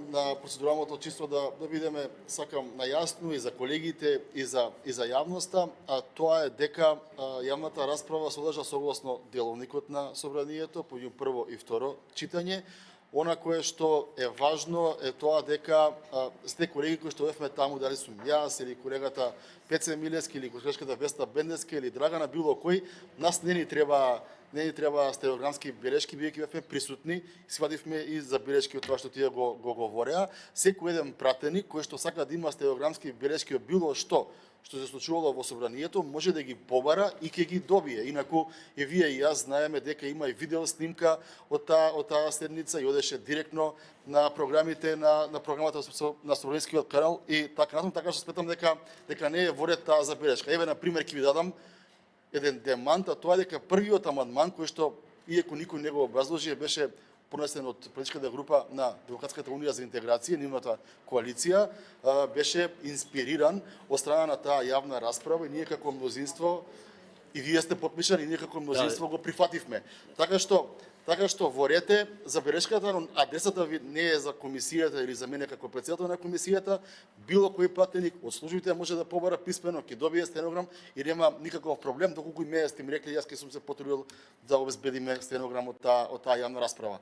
на процедуралното чисто да видиме, сакам најасно и за колегите и за јавноста, а тоа е дека јавната расправа се одржа согласно деловникот на собранието, помеѓу прво и второ читање. Она кое што е важно е тоа дека сте колеги кои што бевме таму, дали сум јас или колегата Пеце Милевски или колешката Веста Бендевска или Драгана, било кој, нас не ни треба стенограмски белешки, бидејќи бевме присутни, свадивме и за белешки од тоа што тие го говореа. Секој еден пратеник кој што сака да има стенограмски белешки од било што се случувало во собранието, може да ги побара и ќе ги добие. Инаку и вие и јас знаеме дека има и видео снимка од таа седница и одеше директно на програмите на програмата на Собранискиот канал и така што сметам дека не е воред таа забелешка. Еве на пример ќе ви дадам еден демант, а тоа е дека првиот амандман кој што иако никој не го образложи беше понесен од политичката група на Демократската унија за интеграција, нивната коалиција, беше инспириран од страна на таа јавна расправа и ние како мнозинство, и вие сте потпишани, и ние како мнозинство го прифативме. Така што ворете забелешката, но адресата ви не е за комисијата или за мене како председател на комисијата, било кој пратеник од службите може да побара писмено, ќе добие стенограм и нема никаков проблем, доколку и ме сте ми рекли, јас ќе сум се потрудил да обезбедиме стенограм од таа јавна расправа.